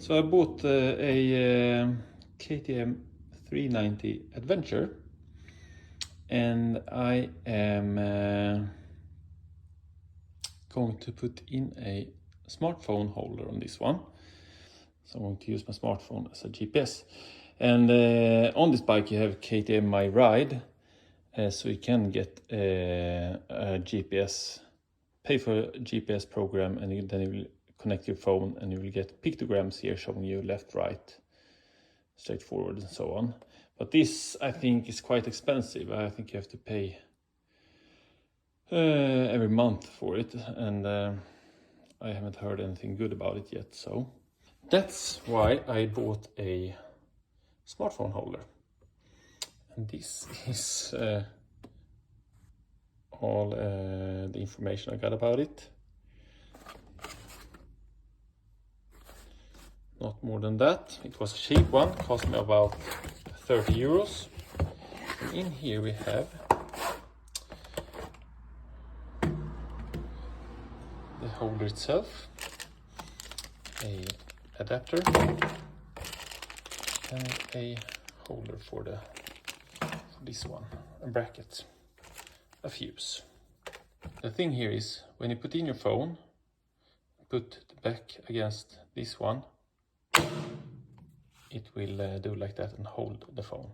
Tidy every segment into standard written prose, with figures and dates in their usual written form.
So I bought a KTM 390 Adventure, and I am going to put in a smartphone holder on this one. So I'm going to use my smartphone as a GPS. And on this bike you have KTM My Ride, so you can get a GPS, pay for a GPS program, and then you will connect your phone and you will get pictograms here showing you left, right, straight forward and so on. But this I think is quite expensive. I think you have to pay every month for it, and I haven't heard anything good about it yet, so that's why I bought a smartphone holder. And this is all the information I got about it. Not more than that. It was a cheap one, cost me about 30 euros. And in here we have the holder itself, a adapter, and a holder for this one, a bracket, a fuse. The thing here is, when you put in your phone, put the back against this one, it will do like that and hold the phone.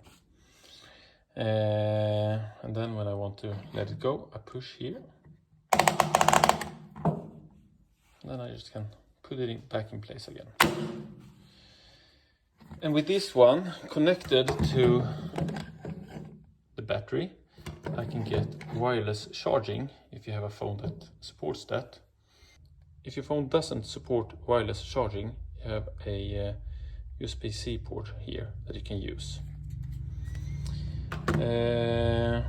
And then when I want to let it go, I push here. And then I just can put it back in place again. And with this one connected to the battery, I can get wireless charging if you have a phone that supports that. If your phone doesn't support wireless charging, you have a USB-C port here that you can use. So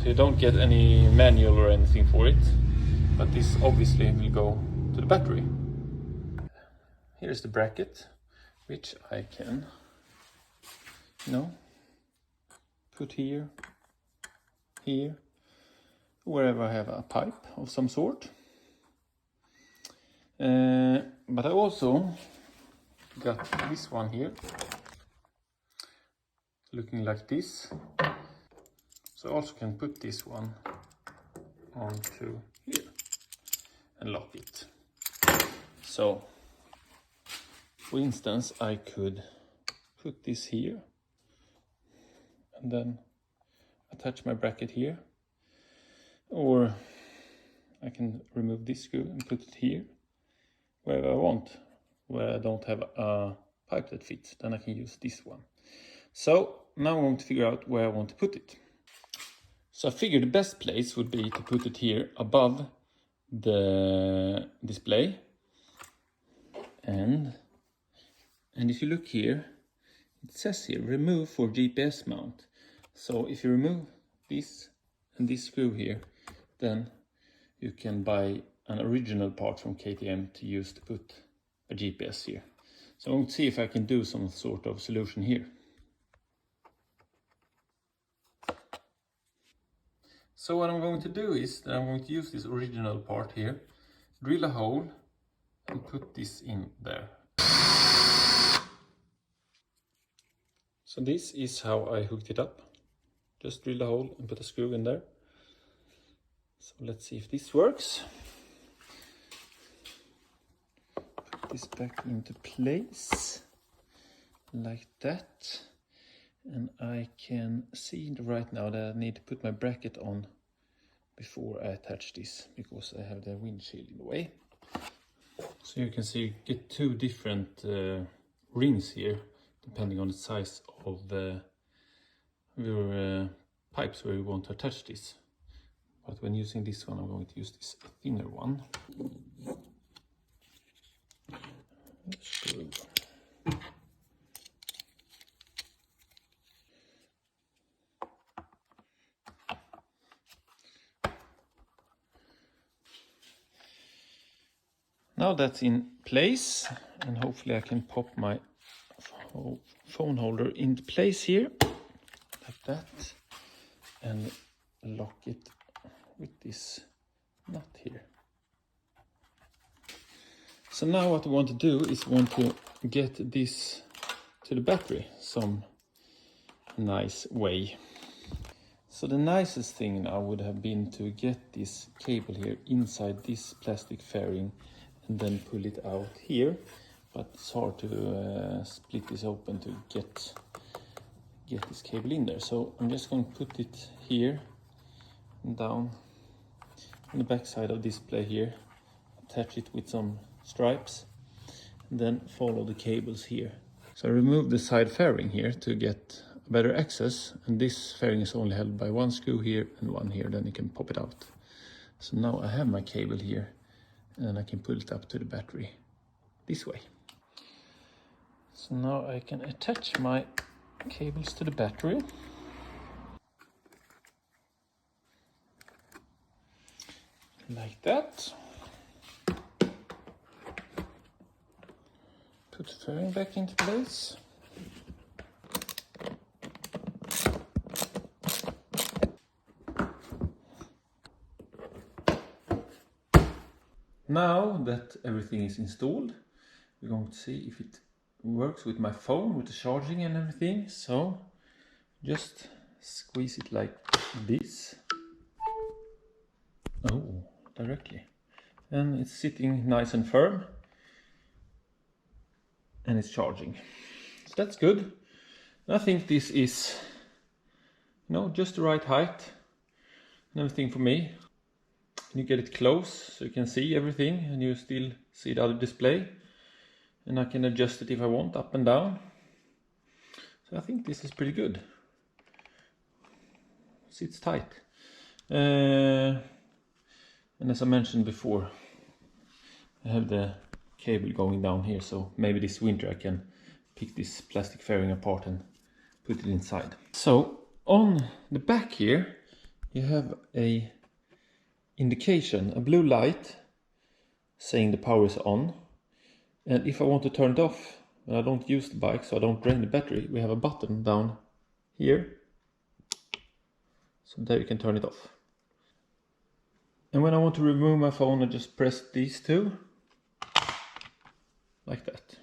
you don't get any manual or anything for it, but this obviously will go to the battery. Here's the bracket, which I can, put here, wherever I have a pipe of some sort. But I also got this one here, looking like this. So I also can put this one onto here and lock it. So, for instance, I could put this here and then attach my bracket here, or I can remove this screw and put it here wherever I want, where I don't have a pipe that fits. Then I can use this one. So now I'm going to figure out where I want to put it. So I figured the best place would be to put it here above the display, and if you look here, it says here remove for GPS mount. So if you remove this and this screw here, then you can buy an original part from KTM to use to put a GPS here. So I'm going to see if I can do some sort of solution here. So what I'm going to do is that I'm going to use this original part here, drill a hole and put this in there. So this is how I hooked it up. Just drill a hole and put a screw in there. So let's see if this works. Put this back into place like that. And I can see right now that I need to put my bracket on before I attach this, because I have the windshield in the way. So you can see you get two different rings here, depending on the size of your pipes where you want to attach this. But when using this one, I'm going to use this thinner one. Screw. Now that's in place, and hopefully I can pop my phone holder into place here, like that, and lock it with this nut here. So now what we want to do is we want to get this to the battery some nice way. So the nicest thing now would have been to get this cable here inside this plastic fairing and then pull it out here, but it's hard to split this open to get this cable in there. So I'm just going to put it here and down on the back side of this display here, attach it with some stripes, and then follow the cables here. So I remove the side fairing here to get better access, and this fairing is only held by one screw here and one here, then you can pop it out. So now I have my cable here and I can pull it up to the battery this way. So now I can attach my cables to the battery. Like that. Put the fairing back into place. Now that everything is installed, we're going to see if it works with my phone, with the charging and everything. So just squeeze it like this. Oh, directly. And it's sitting nice and firm. And it's charging. So that's good. And I think this is, just the right height and everything for me. And you get it close so you can see everything and you still see the other display. And I can adjust it if I want, up and down. So I think this is pretty good. Sits tight. And as I mentioned before, I have the cable going down here, so maybe this winter I can pick this plastic fairing apart and put it inside. So on the back here you have a indication, a blue light saying the power is on, and if I want to turn it off and I don't use the bike, so I don't drain the battery, we have a button down here, so there you can turn it off. And when I want to remove my phone, I just press these two like that.